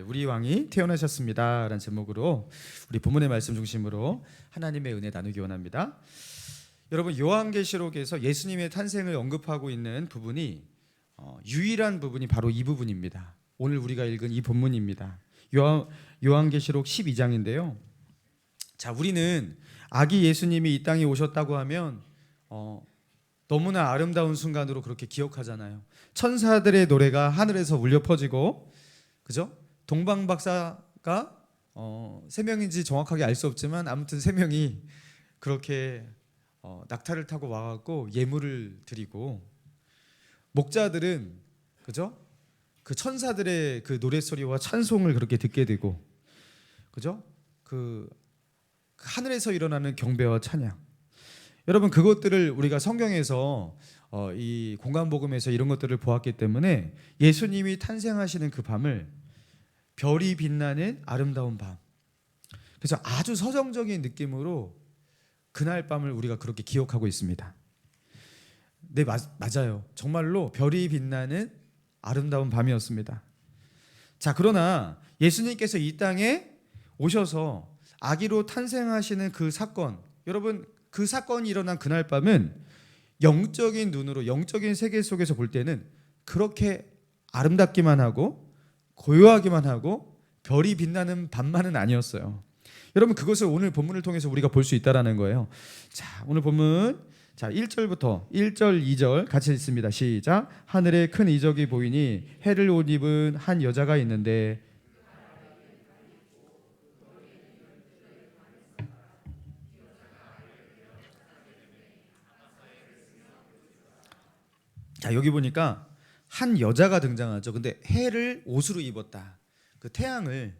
우리 왕이 태어나셨습니다 라는 제목으로 우리 본문의 말씀 중심으로 하나님의 은혜 나누기 원합니다. 여러분, 요한계시록에서 예수님의 탄생을 언급하고 있는 부분이 유일한 부분이 바로 이 부분입니다. 오늘 우리가 읽은 이 본문입니다. 요한계시록 12장인데요. 자, 우리는 아기 예수님이 이 땅에 오셨다고 하면 너무나 아름다운 순간으로 그렇게 기억하잖아요. 천사들의 노래가 하늘에서 울려 퍼지고, 그죠? 동방 박사가 세 명인지 정확하게 알 수 없지만 아무튼 세 명이 그렇게 낙타를 타고 와갖고 예물을 드리고, 목자들은 그죠? 그 천사들의 그 노랫소리와 찬송을 그렇게 듣게 되고, 그죠? 그 하늘에서 일어나는 경배와 찬양. 여러분, 그것들을 우리가 성경에서 이 공간복음에서 이런 것들을 보았기 때문에 예수님이 탄생하시는 그 밤을 별이 빛나는 아름다운 밤, 그래서 아주 서정적인 느낌으로 그날 밤을 우리가 그렇게 기억하고 있습니다. 네, 맞아요. 정말로 별이 빛나는 아름다운 밤이었습니다. 자, 그러나 예수님께서 이 땅에 오셔서 아기로 탄생하시는 그 사건, 여러분, 그 사건이 일어난 그날 밤은 영적인 눈으로, 영적인 세계 속에서 볼 때는 그렇게 아름답기만 하고 고요하기만 하고 별이 빛나는 밤만은 아니었어요. 여러분, 그것을 오늘 본문을 통해서 우리가 볼 수 있다라는 거예요. 자, 오늘 본문 1절부터 1절 2절 같이 읽습니다. 시작. 하늘에 큰 이적이 보이니 해를 옷 입은 한 여자가 있는데, 자, 여기 보니까 한 여자가 등장하죠. 근데 해를 옷으로 입었다. 그 태양을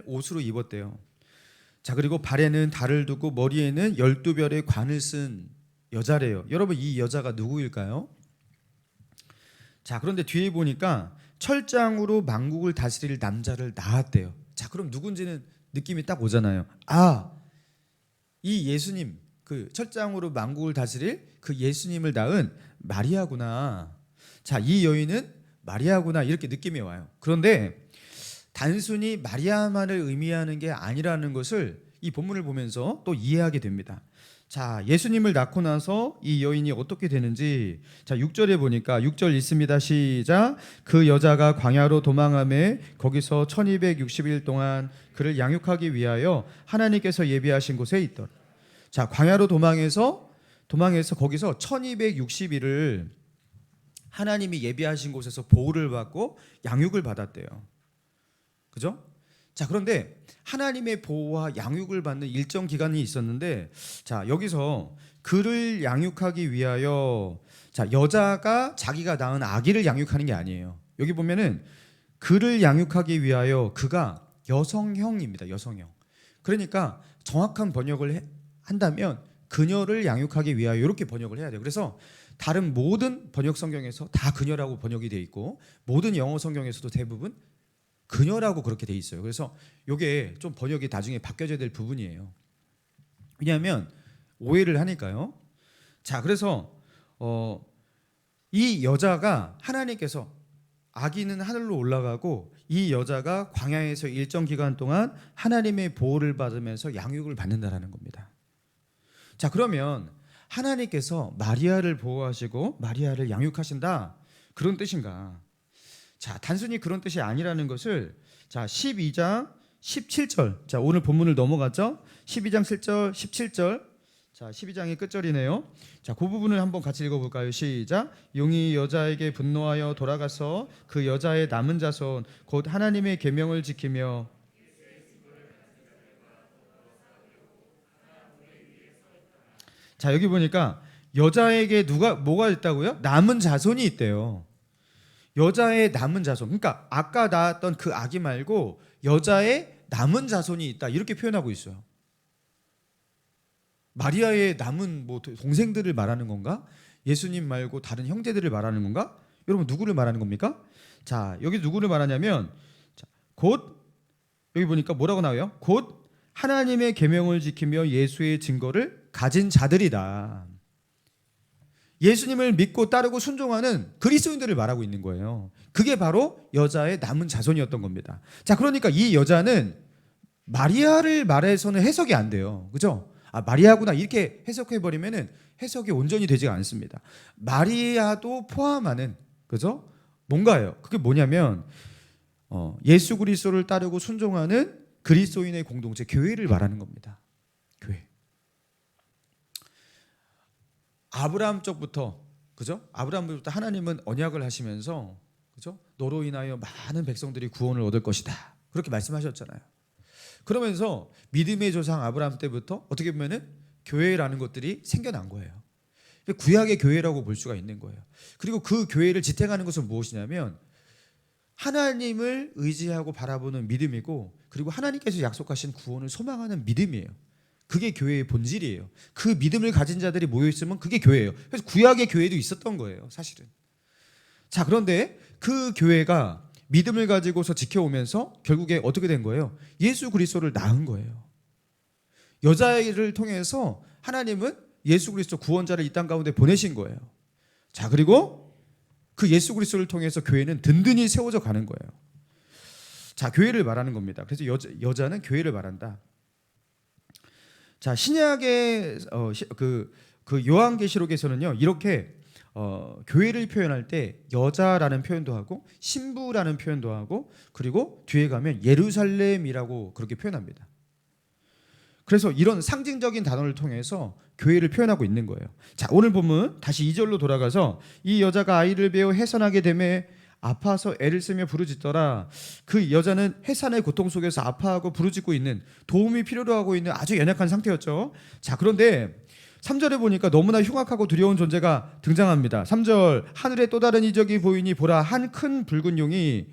옷으로 입었대요. 자, 그리고 발에는 달을 두고 머리에는 12별의 관을 쓴 여자래요. 여러분, 이 여자가 누구일까요? 자, 그런데 뒤에 보니까 철장으로 만국을 다스릴 남자를 낳았대요. 자, 그럼 누군지는 느낌이 딱 오잖아요. 아, 이 예수님, 그 철장으로 만국을 다스릴 그 예수님을 낳은 마리아구나. 자, 이 여인은 마리아구나, 이렇게 느낌이 와요. 그런데 단순히 마리아만을 의미하는 게 아니라는 것을 이 본문을 보면서 또 이해하게 됩니다. 자, 예수님을 낳고 나서 이 여인이 어떻게 되는지, 자, 6절에 보니까 6절 있습니다. 시작. 그 여자가 광야로 도망하매 거기서 1260일 동안 그를 양육하기 위하여 하나님께서 예비하신 곳에 있더라. 자, 광야로 도망해서 거기서 1260일을 하나님이 예비하신 곳에서 보호를 받고 양육을 받았대요. 그죠? 자, 그런데 하나님의 보호와 양육을 받는 일정 기간이 있었는데, 자, 여기서 그를 양육하기 위하여, 자, 여자가 자기가 낳은 아기를 양육하는 게 아니에요. 여기 보면은 그를 양육하기 위하여, 그가 여성형입니다. 여성형. 그러니까 정확한 번역을 한다면 그녀를 양육하기 위하여, 이렇게 번역을 해야 돼요. 그래서 다른 모든 번역 성경에서 다 그녀라고 번역이 돼 있고, 모든 영어 성경에서도 대부분 그녀라고 그렇게 돼 있어요. 그래서 이게 좀 번역이 나중에 바뀌어져야 될 부분이에요. 왜냐하면 오해를 하니까요. 자, 그래서 이 여자가, 하나님께서, 아기는 하늘로 올라가고 이 여자가 광야에서 일정 기간 동안 하나님의 보호를 받으면서 양육을 받는다라는 겁니다. 자, 그러면 하나님께서 마리아를 보호하시고 마리아를 양육하신다, 그런 뜻인가? 자, 단순히 그런 뜻이 아니라는 것을, 자, 12장 17절, 자, 오늘 본문을 넘어갔죠? 12장 7절 17절, 자, 12장의 끝절이네요. 자, 그 부분을 한번 같이 읽어볼까요? 시작. 용이 여자에게 분노하여 돌아가서 그 여자의 남은 자손 곧 하나님의 계명을 지키며, 자, 여기 보니까 여자에게 뭐가 있다고요? 남은 자손이 있대요. 여자의 남은 자손. 그러니까 아까 낳았던 그 아기 말고 여자의 남은 자손이 있다, 이렇게 표현하고 있어요. 마리아의 남은 동생들을 말하는 건가? 예수님 말고 다른 형제들을 말하는 건가? 여러분, 누구를 말하는 겁니까? 자, 여기 누구를 말하냐면, 자, 곧, 여기 보니까 뭐라고 나와요? 곧 하나님의 계명을 지키며 예수의 증거를 가진 자들이다. 예수님을 믿고 따르고 순종하는 그리스도인들을 말하고 있는 거예요. 그게 바로 여자의 남은 자손이었던 겁니다. 자, 그러니까 이 여자는 마리아를 말해서는 해석이 안 돼요. 그죠? 아, 마리아구나 이렇게 해석해버리면은 해석이 온전히 되지가 않습니다. 마리아도 포함하는, 그죠? 뭔가예요. 그게 뭐냐면 예수 그리스도를 따르고 순종하는 그리스도인의 공동체, 교회를 말하는 겁니다. 교회. 아브라함 쪽부터, 그죠? 아브라함부터 하나님은 언약을 하시면서, 그죠? 너로 인하여 많은 백성들이 구원을 얻을 것이다. 그렇게 말씀하셨잖아요. 그러면서 믿음의 조상 아브라함 때부터 어떻게 보면은 교회라는 것들이 생겨난 거예요. 구약의 교회라고 볼 수가 있는 거예요. 그리고 그 교회를 지탱하는 것은 무엇이냐면 하나님을 의지하고 바라보는 믿음이고, 그리고 하나님께서 약속하신 구원을 소망하는 믿음이에요. 그게 교회의 본질이에요. 그 믿음을 가진 자들이 모여 있으면 그게 교회예요. 그래서 구약의 교회도 있었던 거예요, 사실은. 자, 그런데 그 교회가 믿음을 가지고서 지켜오면서 결국에 어떻게 된 거예요? 예수 그리스도를 낳은 거예요. 여자를 통해서 하나님은 예수 그리스도 구원자를 이 땅 가운데 보내신 거예요. 자, 그리고 그 예수 그리스도를 통해서 교회는 든든히 세워져 가는 거예요. 자, 교회를 말하는 겁니다. 그래서 여자는 교회를 말한다. 자, 신약의 그 요한계시록에서는요, 이렇게 교회를 표현할 때 여자라는 표현도 하고 신부라는 표현도 하고, 그리고 뒤에 가면 예루살렘이라고 그렇게 표현합니다. 그래서 이런 상징적인 단어를 통해서 교회를 표현하고 있는 거예요. 자, 오늘 본문 다시 2절로 돌아가서 이 여자가 아이를 베어 해산하게 되매 아파서 애를 쓰며 부르짖더라. 그 여자는 해산의 고통 속에서 아파하고 부르짖고 있는, 도움이 필요로 하고 있는 아주 연약한 상태였죠. 자, 그런데 3절에 보니까 너무나 흉악하고 두려운 존재가 등장합니다. 3절, 하늘에 또 다른 이적이 보이니 보라, 한 큰 붉은 용이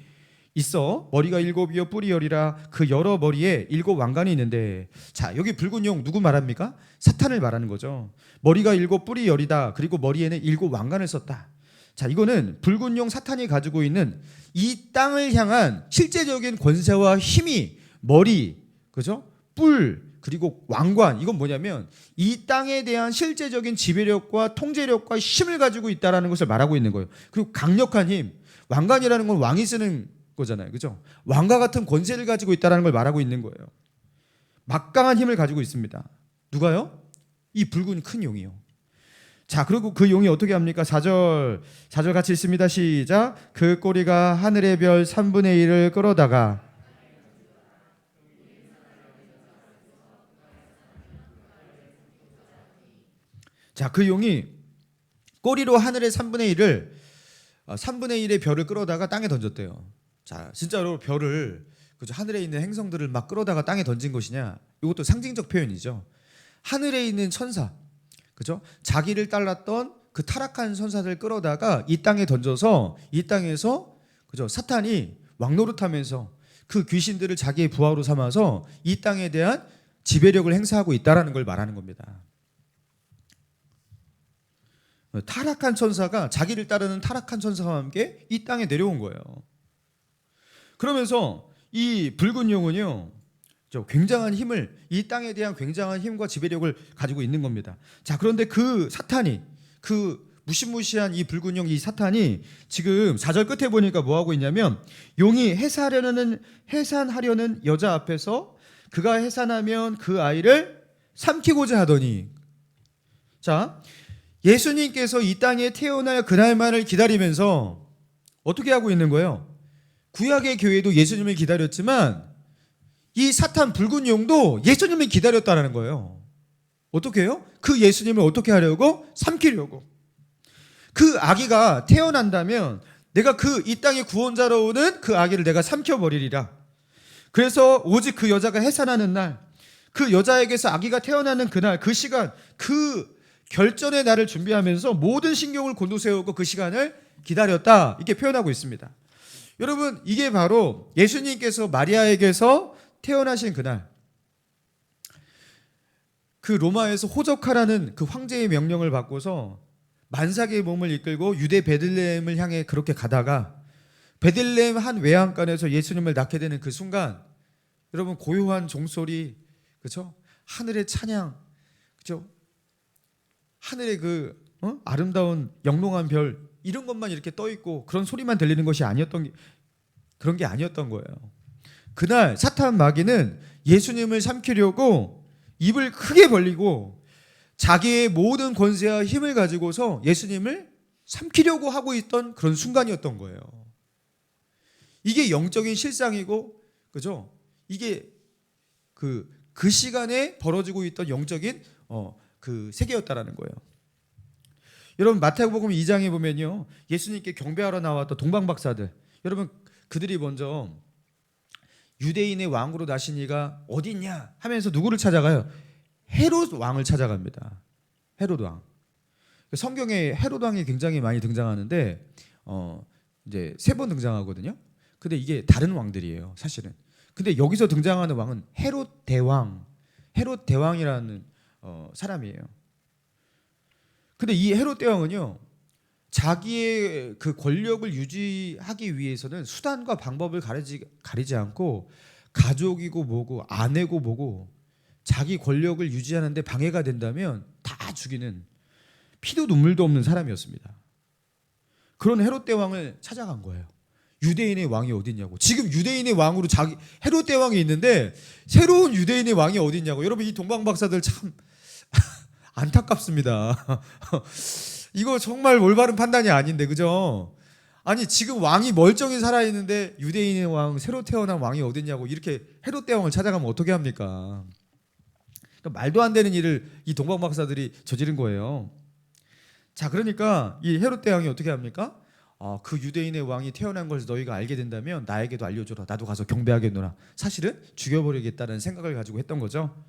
있어 머리가 7이요 뿔이 10이라 그 여러 머리에 7 왕관이 있는데, 자, 여기 붉은 용 누구 말합니까? 사탄을 말하는 거죠. 머리가 7 뿔이 10이다. 그리고 머리에는 7 왕관을 썼다. 자, 이거는 붉은 용 사탄이 가지고 있는 이 땅을 향한 실제적인 권세와 힘이 머리, 그죠? 뿔, 그리고 왕관, 이건 뭐냐면 이 땅에 대한 실제적인 지배력과 통제력과 힘을 가지고 있다는 것을 말하고 있는 거예요. 그리고 강력한 힘, 왕관이라는 건 왕이 쓰는 거잖아요, 그죠? 왕과 같은 권세를 가지고 있다는 걸 말하고 있는 거예요. 막강한 힘을 가지고 있습니다. 누가요? 이 붉은 큰 용이요. 자, 그리고 그 용이 어떻게 합니까? 4절 같이 읽습니다. 시작. 그 꼬리가 하늘의 별 3분의 1을 끌어다가, 자, 그 용이 꼬리로 하늘의 3분의 1의 별을 끌어다가 땅에 던졌대요. 자, 진짜로 별을, 그죠? 하늘에 있는 행성들을 막 끌어다가 땅에 던진 것이냐? 이것도 상징적 표현이죠. 하늘에 있는 천사, 그죠? 자기를 따랐던 그 타락한 천사들 끌어다가 이 땅에 던져서 이 땅에서, 그죠? 사탄이 왕노릇하면서 그 귀신들을 자기의 부하로 삼아서 이 땅에 대한 지배력을 행사하고 있다라는 걸 말하는 겁니다. 타락한 천사가 자기를 따르는 타락한 천사와 함께 이 땅에 내려온 거예요. 그러면서 이 붉은 용은요, 굉장한 힘을, 이 땅에 대한 굉장한 힘과 지배력을 가지고 있는 겁니다. 자, 그런데 그 사탄이, 그 무시무시한 이 붉은 용, 이 사탄이 지금 4절 끝에 보니까 뭐 하고 있냐면, 용이 해산하려는 여자 앞에서 그가 해산하면 그 아이를 삼키고자 하더니, 자, 예수님께서 이 땅에 태어날 그날만을 기다리면서 어떻게 하고 있는 거예요? 구약의 교회도 예수님을 기다렸지만 이 사탄 붉은 용도 예수님을 기다렸다는 거예요. 어떻게 해요? 그 예수님을 어떻게 하려고? 삼키려고. 그 아기가 태어난다면 내가 그 이 땅의 구원자로 오는 그 아기를 내가 삼켜버리리라. 그래서 오직 그 여자가 해산하는 날, 그 여자에게서 아기가 태어나는 그날, 그 시간, 그 결전의 날을 준비하면서 모든 신경을 곤두세우고 그 시간을 기다렸다, 이렇게 표현하고 있습니다. 여러분, 이게 바로 예수님께서 마리아에게서 태어나신 그날, 그 로마에서 호적하라는 그 황제의 명령을 받고서 만삭의 몸을 이끌고 유대 베들레헴을 향해 그렇게 가다가 베들레헴 한 외양간에서 예수님을 낳게 되는 그 순간, 여러분, 고요한 종소리, 그렇죠? 하늘의 찬양, 그렇죠? 하늘의 그 아름다운 영롱한 별 이런 것만 이렇게 떠 있고 그런 소리만 들리는 것이 그런 게 아니었던 거예요. 그날 사탄 마귀는 예수님을 삼키려고 입을 크게 벌리고 자기의 모든 권세와 힘을 가지고서 예수님을 삼키려고 하고 있던 그런 순간이었던 거예요. 이게 영적인 실상이고, 그죠? 이게 그 시간에 벌어지고 있던 영적인 그 세계였다라는 거예요. 여러분 마태복음 2장에 보면요, 예수님께 경배하러 나왔던 동방박사들, 여러분 그들이 먼저 유대인의 왕으로 나신 이가 어디 있냐 하면서 누구를 찾아가요? 헤롯 왕을 찾아갑니다. 헤롯 왕. 성경에 헤롯 왕이 굉장히 많이 등장하는데 이제 3번 등장하거든요. 근데 이게 다른 왕들이에요, 사실은. 근데 여기서 등장하는 왕은 헤롯 대왕, 헤롯 대왕이라는 사람이에요. 근데 이 헤롯 대왕은요, 자기의 그 권력을 유지하기 위해서는 수단과 방법을 가리지 않고 가족이고 뭐고 아내고 뭐고 자기 권력을 유지하는데 방해가 된다면 다 죽이는 피도 눈물도 없는 사람이었습니다. 그런 헤롯 대왕을 찾아간 거예요. 유대인의 왕이 어디 있냐고. 지금 유대인의 왕으로 헤롯 대왕이 있는데 새로운 유대인의 왕이 어디 있냐고. 여러분 이 동방박사들 참 안타깝습니다. 이거 정말 올바른 판단이 아닌데, 그죠? 아니 지금 왕이 멀쩡히 살아있는데 유대인의 왕, 새로 태어난 왕이 어디 있냐고 이렇게 헤롯 대왕을 찾아가면 어떻게 합니까? 그러니까 말도 안 되는 일을 이 동방박사들이 저지른 거예요. 자, 그러니까 이 헤롯 대왕이 어떻게 합니까? 그 유대인의 왕이 태어난 것을 너희가 알게 된다면 나에게도 알려줘라. 나도 가서 경배하겠노라. 사실은 죽여버리겠다는 생각을 가지고 했던 거죠.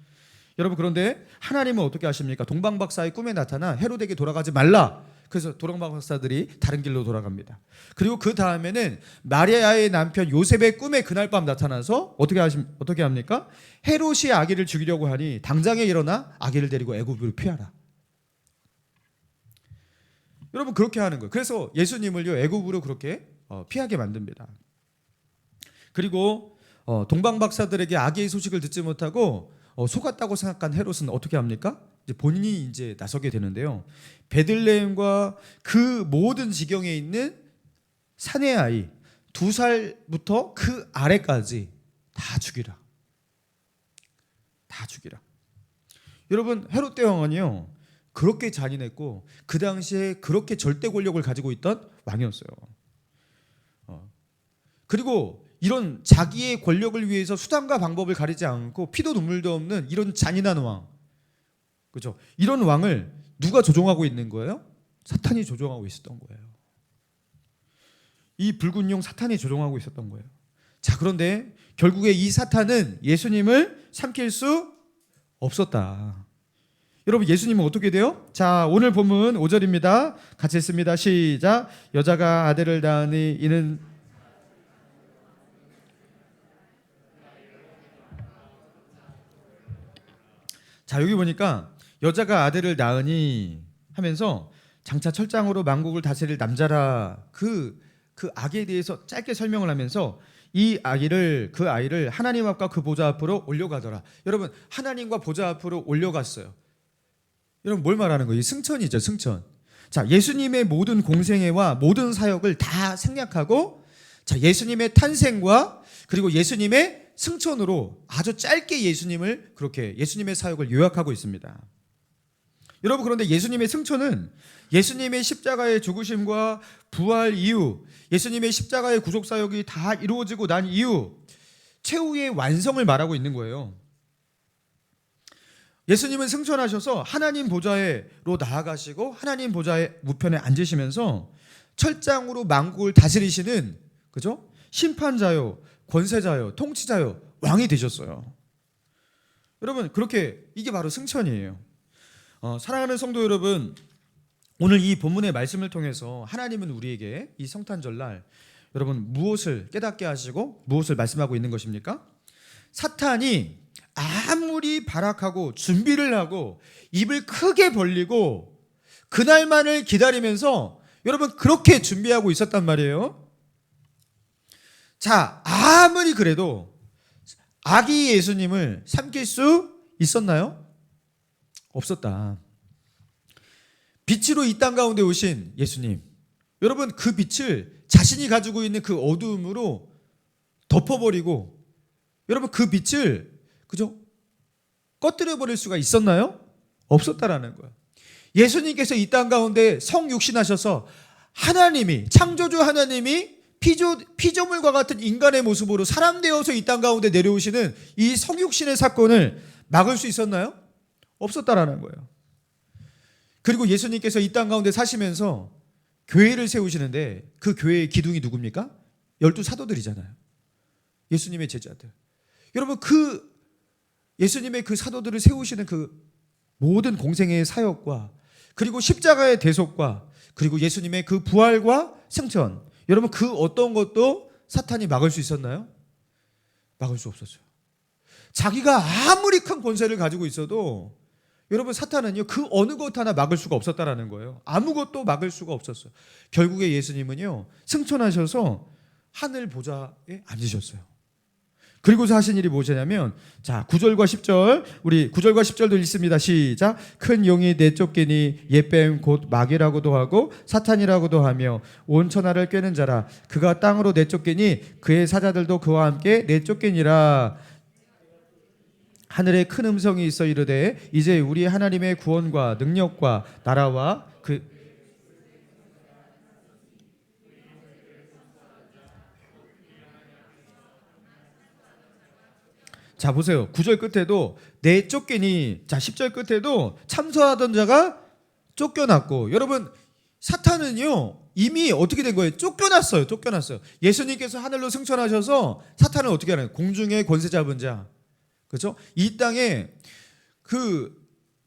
여러분 그런데 하나님은 어떻게 하십니까? 동방박사의 꿈에 나타나 헤롯에게 돌아가지 말라. 그래서 동방박사들이 다른 길로 돌아갑니다. 그리고 그 다음에는 마리아의 남편 요셉의 꿈에 그날 밤 나타나서 어떻게 합니까? 헤롯이 아기를 죽이려고 하니 당장에 일어나 아기를 데리고 애굽으로 피하라. 여러분 그렇게 하는 거예요. 그래서 예수님을요 애굽으로 그렇게 피하게 만듭니다. 그리고 동방박사들에게 아기의 소식을 듣지 못하고 속았다고 생각한 헤롯은 어떻게 합니까? 이제 본인이 이제 나서게 되는데요. 베들레헴과 그 모든 지경에 있는 사내 아이 2살부터 그 아래까지 다 죽이라. 다 죽이라. 여러분 헤롯 대왕은요 그렇게 잔인했고 그 당시에 그렇게 절대 권력을 가지고 있던 왕이었어요. 그리고 이런 자기의 권력을 위해서 수단과 방법을 가리지 않고 피도 눈물도 없는 이런 잔인한 왕, 그렇죠? 이런 왕을 누가 조종하고 있는 거예요? 사탄이 조종하고 있었던 거예요. 이 붉은 용 사탄이 조종하고 있었던 거예요. 자, 그런데 결국에 이 사탄은 예수님을 삼킬 수 없었다. 여러분 예수님은 어떻게 돼요? 자, 오늘 본문 5절입니다. 같이 읽습니다. 시작. 여자가 아들을 낳으니 이는 자, 여기 보니까 여자가 아들을 낳으니 하면서 장차 철장으로 만국을 다스릴 남자라 그 아기에 대해서 짧게 설명을 하면서 그 아이를 하나님 앞과 그 보좌 앞으로 올려가더라. 여러분 하나님과 보좌 앞으로 올려갔어요. 여러분 뭘 말하는 거예요? 승천이죠, 승천. 자, 예수님의 모든 공생애와 모든 사역을 다 생략하고 자, 예수님의 탄생과 그리고 예수님의 승천으로 아주 짧게 예수님의 사역을 요약하고 있습니다. 여러분 그런데 예수님의 승천은 예수님의 십자가의 죽으심과 부활 이후 예수님의 십자가의 구속 사역이 다 이루어지고 난 이후 최후의 완성을 말하고 있는 거예요. 예수님은 승천하셔서 하나님 보좌로 나아가시고 하나님 보좌의 우편에 앉으시면서 철장으로 만국을 다스리시는, 그죠? 심판자요, 권세자요, 통치자요, 왕이 되셨어요. 여러분 그렇게 이게 바로 승천이에요. 사랑하는 성도 여러분, 오늘 이 본문의 말씀을 통해서 하나님은 우리에게 이 성탄절날 여러분 무엇을 깨닫게 하시고 무엇을 말씀하고 있는 것입니까? 사탄이 아무리 발악하고 준비를 하고 입을 크게 벌리고 그날만을 기다리면서 여러분 그렇게 준비하고 있었단 말이에요. 자, 아무리 그래도 아기 예수님을 삼킬 수 있었나요? 없었다. 빛으로 이 땅 가운데 오신 예수님, 여러분 그 빛을 자신이 가지고 있는 그 어두움으로 덮어버리고 여러분 그 빛을 그죠? 꺼뜨려 버릴 수가 있었나요? 없었다라는 거예요. 예수님께서 이 땅 가운데 성육신하셔서 하나님이, 창조주 하나님이 피조물과 같은 인간의 모습으로 사람 되어서 이 땅 가운데 내려오시는 이 성육신의 사건을 막을 수 있었나요? 없었다라는 거예요. 그리고 예수님께서 이 땅 가운데 사시면서 교회를 세우시는데 그 교회의 기둥이 누굽니까? 12 사도들이잖아요. 예수님의 제자들. 여러분 그 예수님의 그 사도들을 세우시는 그 모든 공생애의 사역과 그리고 십자가의 대속과 그리고 예수님의 그 부활과 승천, 여러분 그 어떤 것도 사탄이 막을 수 있었나요? 막을 수 없었어요. 자기가 아무리 큰 권세를 가지고 있어도 여러분 사탄은요 그 어느 것 하나 막을 수가 없었다라는 거예요. 아무것도 막을 수가 없었어요. 결국에 예수님은요 승천하셔서 하늘 보좌에 앉으셨어요. 그리고서 하신 일이 무엇이냐면, 자 9절과 10절, 우리 9절과 10절도 읽습니다. 시작. 큰 용이 내쫓기니 옛뱀 곧 마귀라고도 하고 사탄이라고도 하며 온 천하를 꿰는 자라. 그가 땅으로 내쫓기니 그의 사자들도 그와 함께 내쫓기니라. 하늘에 큰 음성이 있어 이르되 이제 우리 하나님의 구원과 능력과 나라와 그 자 보세요. 9절 끝에도 내쫓기니, 자 10절 끝에도 참소하던 자가 쫓겨났고, 여러분 사탄은요 이미 어떻게 된 거예요? 쫓겨났어요. 예수님께서 하늘로 승천하셔서 사탄을 어떻게 하나요? 공중의 권세 잡은 자, 그렇죠? 이 땅에 그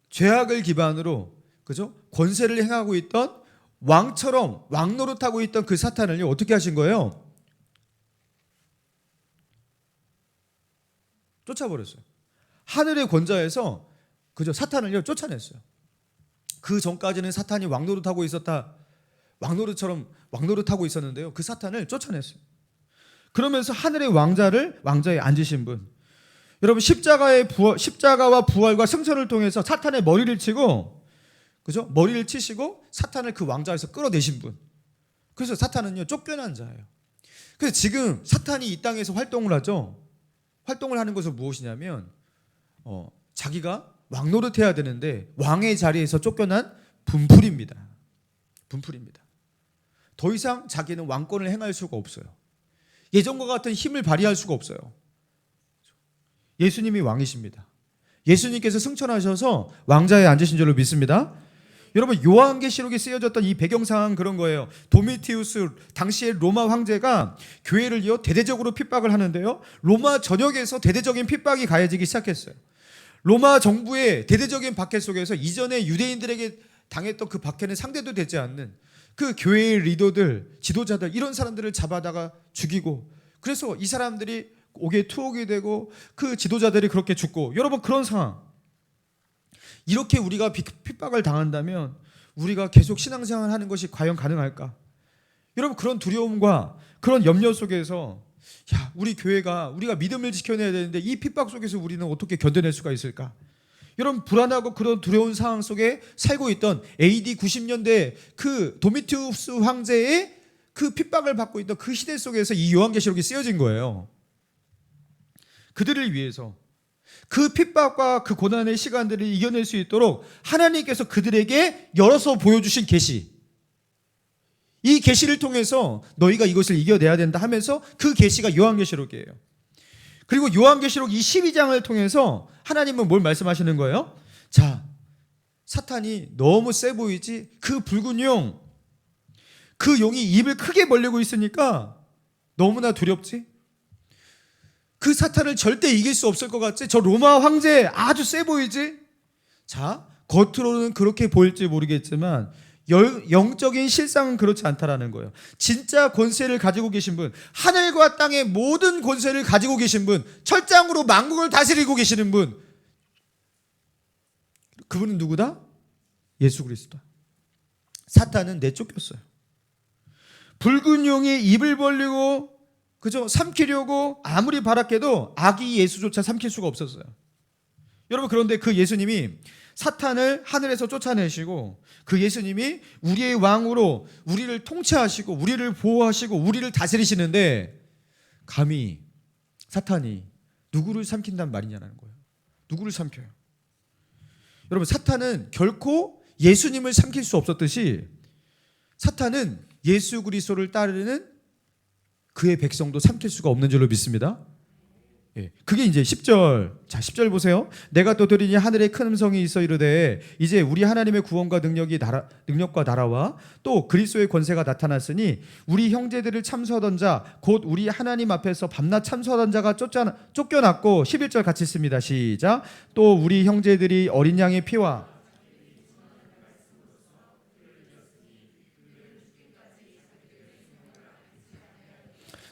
죄악을 기반으로 그렇죠? 권세를 행하고 있던 왕처럼 왕노릇하고 있던 그 사탄을요 어떻게 하신 거예요? 쫓아버렸어요. 하늘의 권좌에서 그죠? 사탄을요 쫓아냈어요. 그 전까지는 사탄이 왕노릇하고 있었다. 왕노릇하고 있었는데요. 그 사탄을 쫓아냈어요. 그러면서 하늘의 왕자에 앉으신 분. 여러분 십자가와 부활과 승천을 통해서 사탄의 머리를 치고 그죠? 머리를 치시고 사탄을 그 왕좌에서 끌어내신 분. 그래서 사탄은요 쫓겨난 자예요. 그래서 지금 사탄이 이 땅에서 활동을 하죠. 활동을 하는 것은 무엇이냐면 자기가 왕노릇해야 되는데 왕의 자리에서 쫓겨난 분풀입니다. 더 이상 자기는 왕권을 행할 수가 없어요. 예전과 같은 힘을 발휘할 수가 없어요. 예수님이 왕이십니다. 예수님께서 승천하셔서 왕좌에 앉으신 줄로 믿습니다. 여러분 요한계시록에 쓰여졌던 이 배경상황은 그런 거예요. 도미티우스 당시의 로마 황제가 교회를요 대대적으로 핍박을 하는데요, 로마 전역에서 대대적인 핍박이 가해지기 시작했어요. 로마 정부의 대대적인 박해 속에서 이전에 유대인들에게 당했던 그 박해는 상대도 되지 않는 그 교회의 리더들, 지도자들, 이런 사람들을 잡아다가 죽이고, 그래서 이 사람들이 옥에 투옥이 되고 그 지도자들이 그렇게 죽고, 여러분 그런 상황, 이렇게 우리가 핍박을 당한다면 우리가 계속 신앙생활 하는 것이 과연 가능할까? 여러분 그런 두려움과 그런 염려 속에서 우리 교회가 우리가 믿음을 지켜내야 되는데 이 핍박 속에서 우리는 어떻게 견뎌낼 수가 있을까? 여러분 불안하고 그런 두려운 상황 속에 살고 있던 AD 90년대 그 도미티우스 황제의 그 핍박을 받고 있던 그 시대 속에서 이 요한계시록이 쓰여진 거예요. 그들을 위해서 그 핍박과 그 고난의 시간들을 이겨낼 수 있도록 하나님께서 그들에게 열어서 보여주신 계시, 이 계시를 통해서 너희가 이것을 이겨내야 된다 하면서 그 계시가 요한계시록이에요. 그리고 요한계시록 이 12장을 통해서 하나님은 뭘 말씀하시는 거예요? 자, 사탄이 너무 세 보이지? 그 붉은 용, 그 용이 입을 크게 벌리고 있으니까 너무나 두렵지? 그 사탄을 절대 이길 수 없을 것 같지? 저 로마 황제 아주 세 보이지? 자, 겉으로는 그렇게 보일지 모르겠지만 영적인 실상은 그렇지 않다라는 거예요. 진짜 권세를 가지고 계신 분, 하늘과 땅의 모든 권세를 가지고 계신 분, 철장으로 만국을 다스리고 계시는 분, 그분은 누구다? 예수 그리스도다. 사탄은 내쫓겼어요. 붉은 용이 입을 벌리고 그죠? 삼키려고 아무리 바랐게도 악이 예수조차 삼킬 수가 없었어요. 여러분 그런데 그 예수님이 사탄을 하늘에서 쫓아내시고 그 예수님이 우리의 왕으로 우리를 통치하시고 우리를 보호하시고 우리를 다스리시는데 감히 사탄이 누구를 삼킨단 말이냐는 거예요. 누구를 삼켜요? 여러분, 사탄은 결코 예수님을 삼킬 수 없었듯이 사탄은 예수 그리스도를 따르는 그의 백성도 삼킬 수가 없는 줄로 믿습니다. 예, 그게 이제 10절. 자, 10절 보세요. 내가 또 들으니 하늘에 큰 음성이 있어 이르되 이제 우리 하나님의 구원과 능력과 나라와 또 그리스도의 권세가 나타났으니 우리 형제들을 참소하던 자 곧 우리 하나님 앞에서 밤낮 참소하던 자가 쫓겨났고 11절 같이 씁니다. 시작. 또 우리 형제들이 어린 양의 피와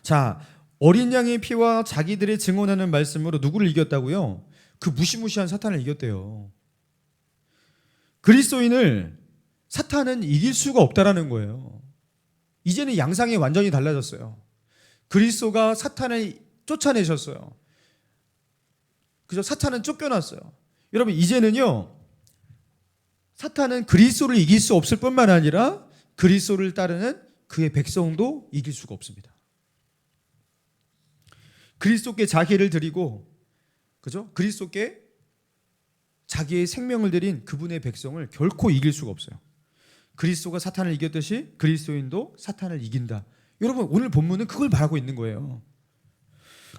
자, 어린 양의 피와 자기들의 증언하는 말씀으로 누구를 이겼다고요? 그 무시무시한 사탄을 이겼대요. 그리스도인을 사탄은 이길 수가 없다라는 거예요. 이제는 양상이 완전히 달라졌어요. 그리스도가 사탄을 쫓아내셨어요. 그죠? 사탄은 쫓겨났어요. 여러분, 이제는요, 사탄은 그리스도를 이길 수 없을 뿐만 아니라 그리스도를 따르는 그의 백성도 이길 수가 없습니다. 그리스도께 자기를 드리고, 그죠? 그리스도께 자기의 생명을 드린 그분의 백성을 결코 이길 수가 없어요. 그리스도가 사탄을 이겼듯이 그리스도인도 사탄을 이긴다. 여러분, 오늘 본문은 그걸 말하고 있는 거예요.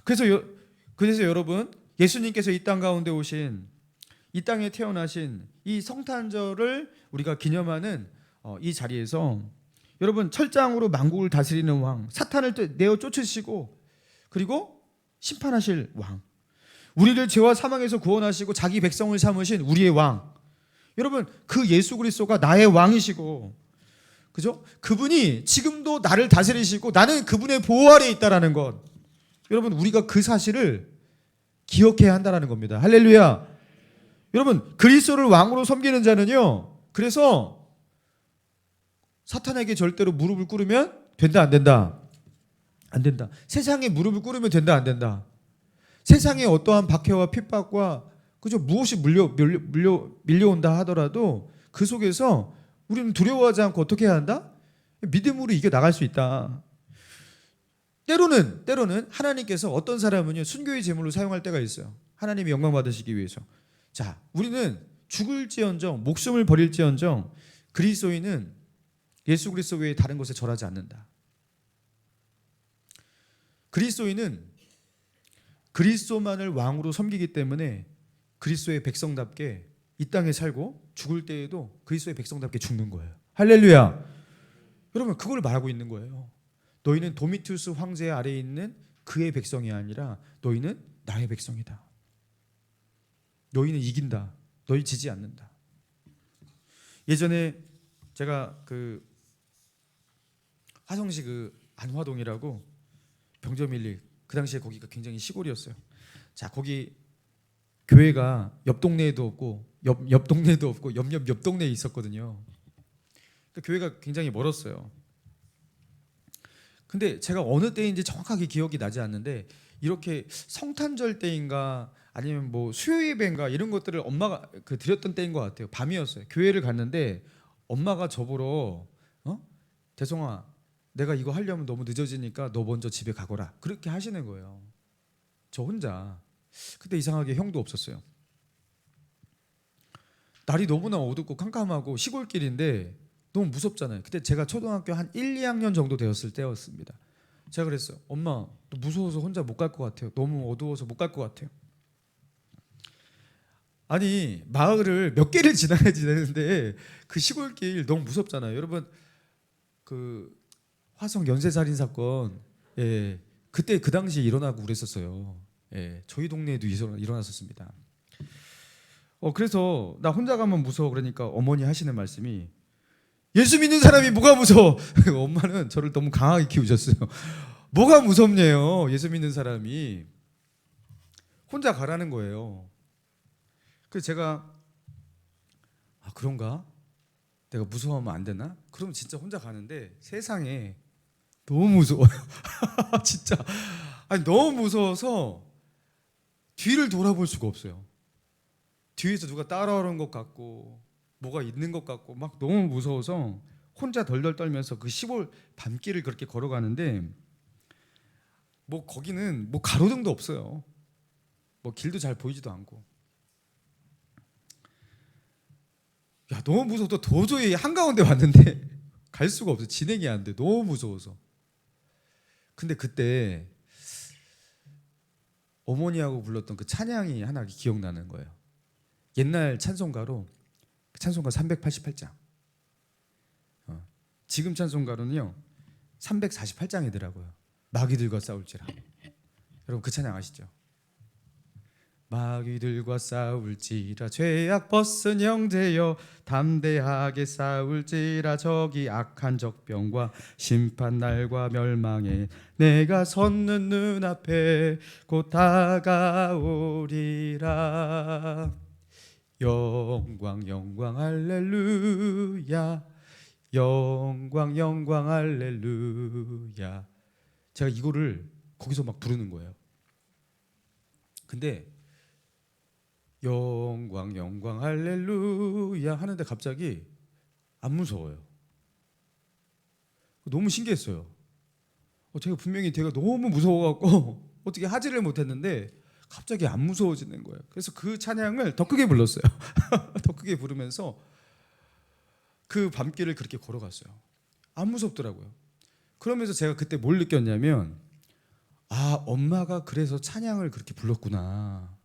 그래서 여러분, 예수님께서 이 땅 가운데 오신, 이 땅에 태어나신 이 성탄절을 우리가 기념하는 이 자리에서 여러분, 철장으로 만국을 다스리는 왕, 사탄을 내어 쫓으시고 그리고 심판하실 왕, 우리를 죄와 사망에서 구원하시고 자기 백성을 삼으신 우리의 왕, 여러분, 그 예수 그리스도가 나의 왕이시고, 그죠? 그분이 지금도 나를 다스리시고 나는 그분의 보호 아래에 있다라는 것, 여러분, 우리가 그 사실을 기억해야 한다라는 겁니다. 할렐루야. 여러분, 그리스도를 왕으로 섬기는 자는요, 그래서 사탄에게 절대로 무릎을 꿇으면 된다, 안 된다? 안 된다. 세상에 무릎을 꿇으면 된다, 안 된다? 세상에 어떠한 박해와 핍박과 그저 무엇이 밀려온다 하더라도 그 속에서 우리는 두려워하지 않고 어떻게 해야 한다? 믿음으로 이겨 나갈 수 있다. 때로는 하나님께서 어떤 사람은요, 순교의 제물로 사용할 때가 있어요. 하나님이 영광 받으시기 위해서. 자, 우리는 죽을지언정 목숨을 버릴지언정 그리스도인은 예수 그리스도 외에 다른 것에 절하지 않는다. 그리스도인은 그리스도만을 왕으로 섬기기 때문에 그리스도의 백성답게 이 땅에 살고 죽을 때에도 그리스도의 백성답게 죽는 거예요. 할렐루야. 여러분, 그걸 말하고 있는 거예요. 너희는 도미티우스 황제 아래에 있는 그의 백성이 아니라 너희는 나의 백성이다. 너희는 이긴다. 너희 지지 않는다. 예전에 제가 그 화성시 그 안화동이라고 병점일리, 그 당시에 거기가 굉장히 시골이었어요. 자, 거기 교회가 옆 동네에도 없고 옆 동네에도 없고 옆 동네에 있었거든요. 그러니까 교회가 굉장히 멀었어요. 근데 제가 어느 때인지 정확하게 기억이 나지 않는데 이렇게 성탄절 때인가 아니면 뭐 수요 예배인가 이런 것들을 엄마가 드렸던 때인 것 같아요. 밤이었어요. 교회를 갔는데 엄마가 저보러 대성아, 내가 이거 하려면 너무 늦어지니까 너 먼저 집에 가거라, 그렇게 하시는 거예요. 저 혼자. 그때 이상하게 형도 없었어요. 날이 너무나 어둡고 캄캄하고 시골길인데 너무 무섭잖아요. 그때 제가 초등학교 한 1, 2학년 정도 되었을 때였습니다. 제가 그랬어요. 엄마, 너 무서워서 혼자 못 갈 것 같아요. 너무 어두워서 못 갈 것 같아요. 아니, 마을을 몇 개를 지나야지 되는데 그 시골길 너무 무섭잖아요. 여러분, 그 화성 연쇄살인 사건, 예, 그때 그 당시에 일어나고 그랬었어요. 예, 저희 동네에도 일어났었습니다. 그래서 나 혼자 가면 무서워. 그러니까 어머니 하시는 말씀이 예수 믿는 사람이 뭐가 무서워? 엄마는 저를 너무 강하게 키우셨어요. 뭐가 무섭냐요? 예수 믿는 사람이 혼자 가라는 거예요. 그래서 제가 그런가? 내가 무서워하면 안 되나? 그럼 진짜 혼자 가는데 세상에 너무 무서워요. 진짜 너무 무서워서 뒤를 돌아볼 수가 없어요. 뒤에서 누가 따라오는 것 같고 뭐가 있는 것 같고 막 너무 무서워서 혼자 덜덜 떨면서 그 시골 밤길을 그렇게 걸어가는데 뭐 거기는 뭐 가로등도 없어요. 뭐 길도 잘 보이지도 않고. 야, 너무 무서워서 도저히 한가운데 왔는데 갈 수가 없어. 진행이 안 돼. 너무 무서워서. 근데 그때 어머니하고 불렀던 그 찬양이 하나 기억나는 거예요. 옛날 찬송가로 찬송가 388장. 지금 찬송가로는요 348장이더라고요. 마귀들과 싸울지라. 여러분 그 찬양 아시죠? 마귀들과 싸울지라 죄악 벗은 형제여 담대하게 싸울지라 저기 악한 적병과 심판 날과 멸망에 내가 섰는 눈앞에 곧 다가오리라. 영광 영광 할렐루야 영광 영광 할렐루야. 제가 이거를 거기서 막 부르는 거예요. 근데 영광 영광 할렐루야 하는데 갑자기 안 무서워요. 너무 신기했어요. 제가 분명히 너무 무서워갖고 어떻게 하지를 못했는데 갑자기 안 무서워지는 거예요. 그래서 그 찬양을 더 크게 불렀어요. 더 크게 부르면서 그 밤길을 그렇게 걸어갔어요. 안 무섭더라고요. 그러면서 제가 그때 뭘 느꼈냐면 엄마가 그래서 찬양을 그렇게 불렀구나.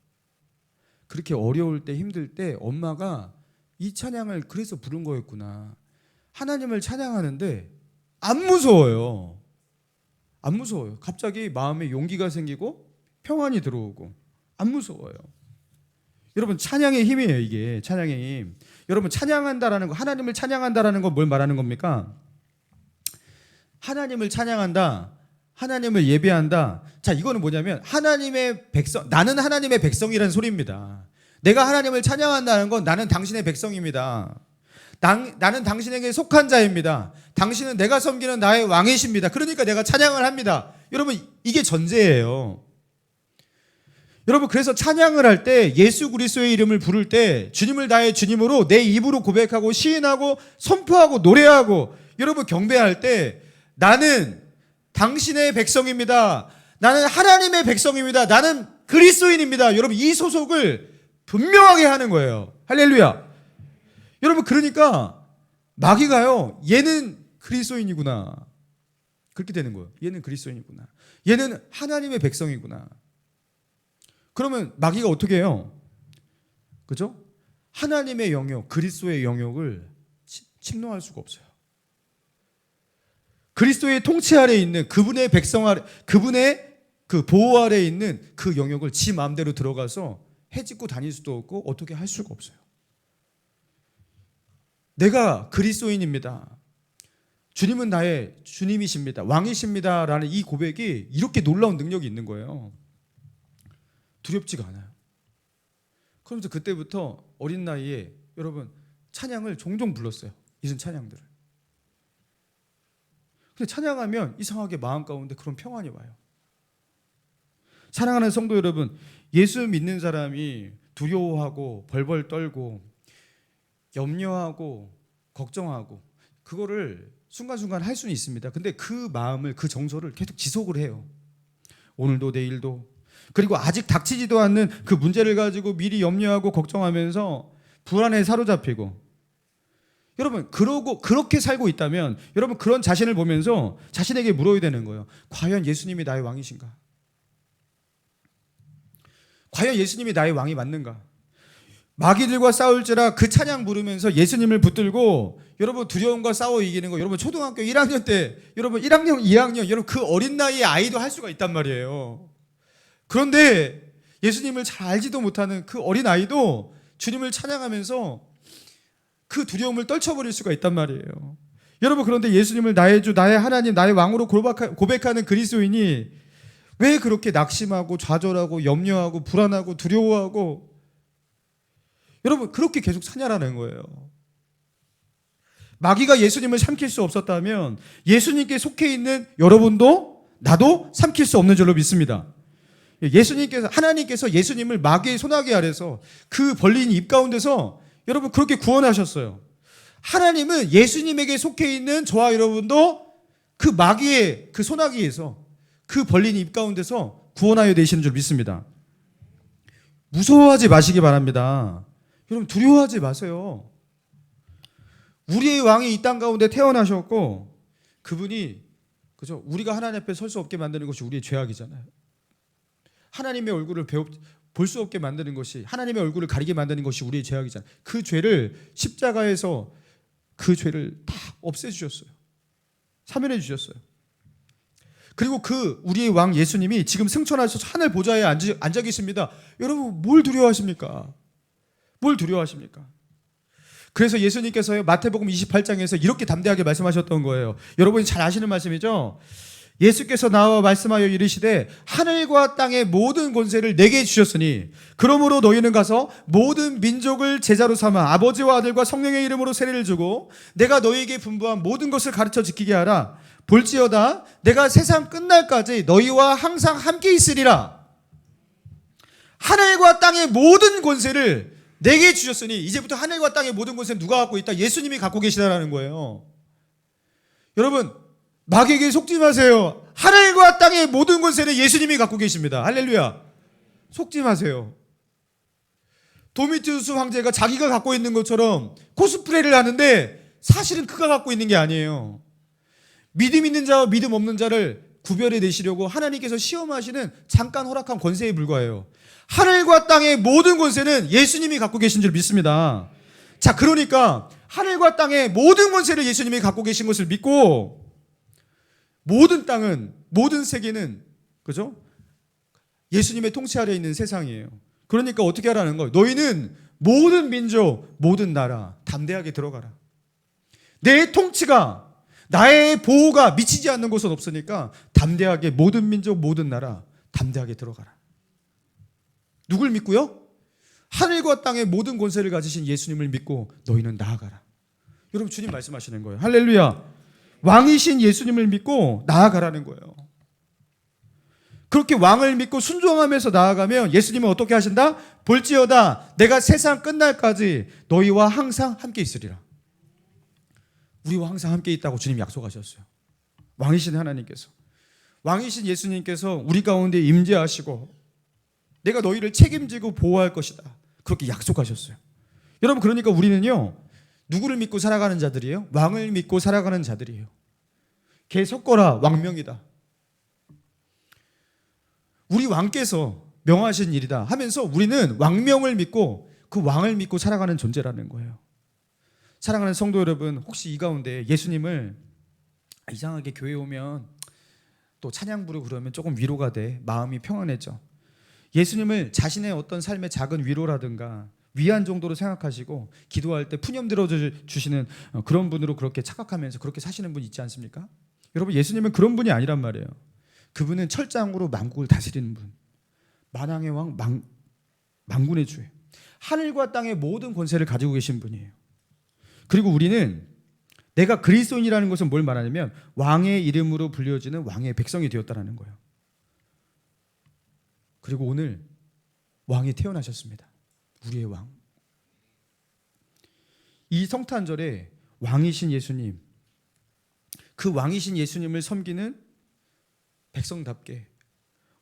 그렇게 어려울 때 힘들 때 엄마가 이 찬양을 그래서 부른 거였구나. 하나님을 찬양하는데 안 무서워요. 안 무서워요. 갑자기 마음에 용기가 생기고 평안이 들어오고 안 무서워요. 여러분 찬양의 힘이에요. 이게 찬양의 힘. 여러분 찬양한다라는 거, 하나님을 찬양한다라는 건 뭘 말하는 겁니까? 하나님을 찬양한다, 하나님을 예배한다. 자, 이거는 뭐냐면 하나님의 백성, 나는 하나님의 백성이라는 소리입니다. 내가 하나님을 찬양한다는 건 나는 당신의 백성입니다. 나는 당신에게 속한 자입니다. 당신은 내가 섬기는 나의 왕이십니다. 그러니까 내가 찬양을 합니다. 여러분 이게 전제예요. 여러분 그래서 찬양을 할 때 예수 그리스도의 이름을 부를 때 주님을 나의 주님으로 내 입으로 고백하고 시인하고 선포하고 노래하고 여러분 경배할 때 나는 당신의 백성입니다. 나는 하나님의 백성입니다. 나는 그리스도인입니다. 여러분 이 소속을 분명하게 하는 거예요. 할렐루야. 여러분 그러니까 마귀가요 얘는 그리스도인이구나 그렇게 되는 거예요. 얘는 그리스도인이구나. 얘는 하나님의 백성이구나. 그러면 마귀가 어떻게 해요? 그죠? 하나님의 영역, 그리스도의 영역을 침노할 수가 없어요. 그리스도의 통치 아래에 있는 그분의 백성 아래, 그분의 그 보호 아래에 있는 그 영역을 지 마음대로 들어가서 해집고 다닐 수도 없고 어떻게 할 수가 없어요. 내가 그리스도인입니다. 주님은 나의 주님이십니다. 왕이십니다. 라는 이 고백이 이렇게 놀라운 능력이 있는 거예요. 두렵지가 않아요. 그러면서 그때부터 어린 나이에 여러분 찬양을 종종 불렀어요. 이런 찬양들을. 근데 찬양하면 이상하게 마음 가운데 그런 평안이 와요. 사랑하는 성도 여러분, 예수 믿는 사람이 두려워하고 벌벌 떨고 염려하고 걱정하고 그거를 순간순간 할 수는 있습니다. 근데 그 마음을, 그 정서를 계속 지속을 해요. 오늘도 내일도. 그리고 아직 닥치지도 않는 그 문제를 가지고 미리 염려하고 걱정하면서 불안에 사로잡히고. 여러분 그렇게 살고 있다면 여러분 그런 자신을 보면서 자신에게 물어야 되는 거예요. 과연 예수님이 나의 왕이신가? 과연 예수님이 나의 왕이 맞는가? 마귀들과 싸울지라 그 찬양 부르면서 예수님을 붙들고 여러분 두려움과 싸워 이기는 거 여러분 초등학교 1학년 때 여러분 1학년 2학년 여러분 그 어린 나이의 아이도 할 수가 있단 말이에요. 그런데 예수님을 잘 알지도 못하는 그 어린 아이도 주님을 찬양하면서 그 두려움을 떨쳐버릴 수가 있단 말이에요. 여러분 그런데 예수님을 나의 주, 나의 하나님, 나의 왕으로 고백하는 그리스도인이 왜 그렇게 낙심하고 좌절하고 염려하고 불안하고 두려워하고 여러분 그렇게 계속 사냐라는 거예요. 마귀가 예수님을 삼킬 수 없었다면 예수님께 속해 있는 여러분도 나도 삼킬 수 없는 줄로 믿습니다. 하나님께서 예수님을 마귀의 소나기 아래서 그 벌린 입 가운데서 여러분 그렇게 구원하셨어요. 하나님은 예수님에게 속해 있는 저와 여러분도 그 마귀의 그 소나기에서 그 벌린 입 가운데서 구원하여 내시는 줄 믿습니다. 무서워하지 마시기 바랍니다. 여러분 두려워하지 마세요. 우리의 왕이 이 땅 가운데 태어나셨고 그분이 그죠? 우리가 하나님 앞에 설 수 없게 만드는 것이 우리의 죄악이잖아요. 하나님의 얼굴을 볼 수 없게 만드는 것이, 하나님의 얼굴을 가리게 만드는 것이 우리의 죄악이잖아요. 그 죄를 십자가에서 그 죄를 다 없애주셨어요. 사면해 주셨어요. 그리고 그 우리의 왕 예수님이 지금 승천하셔서 하늘 보좌에 앉아 계십니다. 여러분 뭘 두려워하십니까? 뭘 두려워하십니까? 그래서 예수님께서 마태복음 28장에서 이렇게 담대하게 말씀하셨던 거예요. 여러분이 잘 아시는 말씀이죠? 예수께서 나와 말씀하여 이르시되 하늘과 땅의 모든 권세를 내게 주셨으니 그러므로 너희는 가서 모든 민족을 제자로 삼아 아버지와 아들과 성령의 이름으로 세례를 주고 내가 너희에게 분부한 모든 것을 가르쳐 지키게 하라. 볼지어다 내가 세상 끝날까지 너희와 항상 함께 있으리라. 하늘과 땅의 모든 권세를 내게 주셨으니 이제부터 하늘과 땅의 모든 권세는 누가 갖고 있다? 예수님이 갖고 계시다라는 거예요. 여러분 마귀에게 속지 마세요. 하늘과 땅의 모든 권세는 예수님이 갖고 계십니다. 할렐루야. 속지 마세요. 도미티우스 황제가 자기가 갖고 있는 것처럼 코스프레를 하는데 사실은 그가 갖고 있는 게 아니에요. 믿음 있는 자와 믿음 없는 자를 구별해 내시려고 하나님께서 시험하시는 잠깐 허락한 권세에 불과해요. 하늘과 땅의 모든 권세는 예수님이 갖고 계신 줄 믿습니다. 자, 그러니까 하늘과 땅의 모든 권세를 예수님이 갖고 계신 것을 믿고 모든 땅은, 모든 세계는, 그죠? 예수님의 통치 아래에 있는 세상이에요. 그러니까 어떻게 하라는 거예요? 너희는 모든 민족, 모든 나라 담대하게 들어가라. 내 통치가, 나의 보호가 미치지 않는 곳은 없으니까 담대하게 모든 민족, 모든 나라 담대하게 들어가라. 누굴 믿고요? 하늘과 땅의 모든 권세를 가지신 예수님을 믿고 너희는 나아가라. 여러분 주님 말씀하시는 거예요. 할렐루야. 왕이신 예수님을 믿고 나아가라는 거예요. 그렇게 왕을 믿고 순종하면서 나아가면 예수님은 어떻게 하신다? 볼지어다 내가 세상 끝날까지 너희와 항상 함께 있으리라. 우리와 항상 함께 있다고 주님이 약속하셨어요. 왕이신 하나님께서, 왕이신 예수님께서 우리 가운데 임재하시고 내가 너희를 책임지고 보호할 것이다. 그렇게 약속하셨어요. 여러분 그러니까 우리는요 누구를 믿고 살아가는 자들이에요? 왕을 믿고 살아가는 자들이에요. 개 섞어라 왕명이다. 우리 왕께서 명하신 일이다 하면서 우리는 왕명을 믿고 그 왕을 믿고 살아가는 존재라는 거예요. 사랑하는 성도 여러분, 혹시 이 가운데 예수님을 이상하게 교회 오면 또 찬양 부르고 그러면 조금 위로가 돼, 마음이 평안해져. 예수님을 자신의 어떤 삶의 작은 위로라든가 위안 정도로 생각하시고 기도할 때 푸념 들어주시는 그런 분으로 그렇게 착각하면서 그렇게 사시는 분 있지 않습니까? 여러분 예수님은 그런 분이 아니란 말이에요. 그분은 철장으로 만국을 다스리는 분, 만왕의 왕, 만군의 주예요. 하늘과 땅의 모든 권세를 가지고 계신 분이에요. 그리고 우리는 내가 그리스도인이라는 것은 뭘 말하냐면 왕의 이름으로 불려지는 왕의 백성이 되었다는 거예요. 그리고 오늘 왕이 태어나셨습니다. 우리의 왕. 이 성탄절에 왕이신 예수님, 그 왕이신 예수님을 섬기는 백성답게,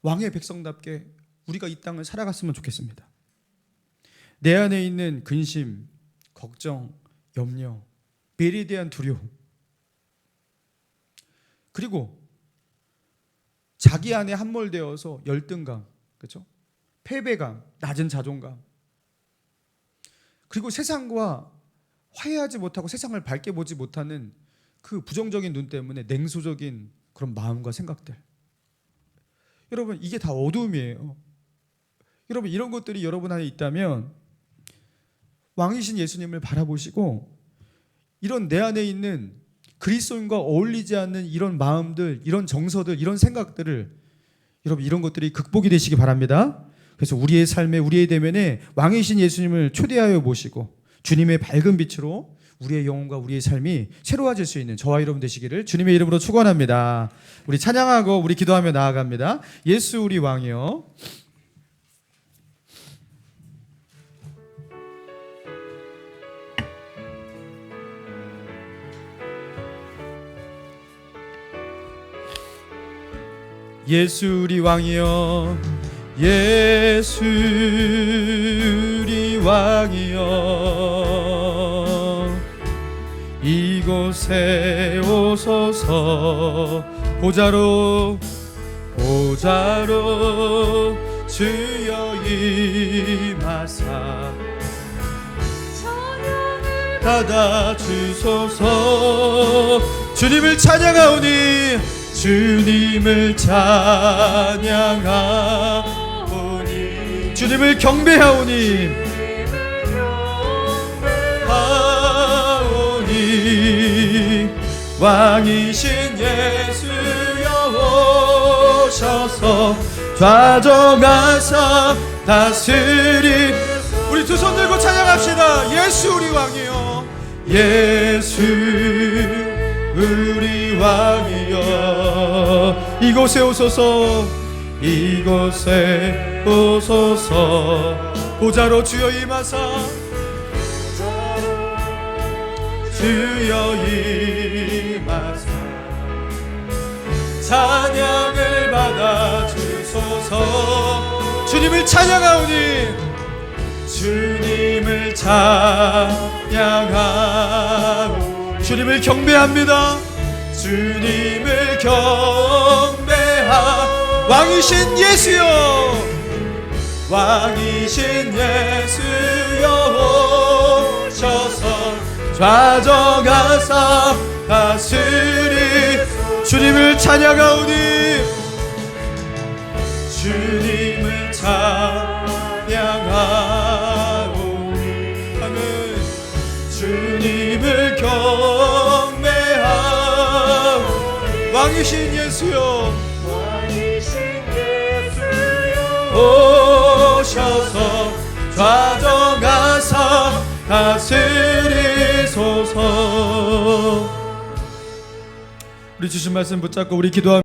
왕의 백성답게 우리가 이 땅을 살아갔으면 좋겠습니다. 내 안에 있는 근심, 걱정, 염려, 미래에 대한 두려움, 그리고 자기 안에 함몰되어서 열등감, 그렇죠? 패배감, 낮은 자존감, 그리고 세상과 화해하지 못하고 세상을 밝게 보지 못하는 그 부정적인 눈 때문에 냉소적인 그런 마음과 생각들. 여러분 이게 다 어두움이에요. 여러분 이런 것들이 여러분 안에 있다면 왕이신 예수님을 바라보시고 이런 내 안에 있는 그리스도인과 어울리지 않는 이런 마음들, 이런 정서들, 이런 생각들을 여러분 이런 것들이 극복이 되시기 바랍니다. 그래서 우리의 삶에, 우리의 대면에 왕이신 예수님을 초대하여 모시고 주님의 밝은 빛으로 우리의 영혼과 우리의 삶이 새로워질 수 있는 저와 여러분 되시기를 주님의 이름으로 축원합니다. 우리 찬양하고 우리 기도하며 나아갑니다. 예수 우리 왕이여. 예수 우리 왕이여, 예수 우리 왕이여, 이곳에 오소서. 보좌로 주여 임하사 받아 주소서. 주님을 찬양하오니, 주님을 찬양하오니, 주님을 경배하오니, 왕이신 예수여 오셔서 좌정하사 다스리. 우리 두 손 들고 찬양합시다. 예수 우리 왕이여, 예수 우리 왕이여, 이곳에 오소서, 이곳에 오소서. 보좌로 주여 임하사 주여 임하사 찬양을 받아 주소서. 주님을 찬양하오니, 주님을 찬양하오니, 주님을 경배합니다. 주님을 경배하. 왕이신 예수여, 왕이신 예수여 오셔서 좌정하사 다스리. 주님을 찬양하오니, 주님을 찬양하오니, 아멘. 주님을 경배하오니, 왕이신 예수여, 왕이신 예수여 오셔서 좌정하사 다스리소서. 우리 주신 말씀 붙잡고 우리 기도합니다.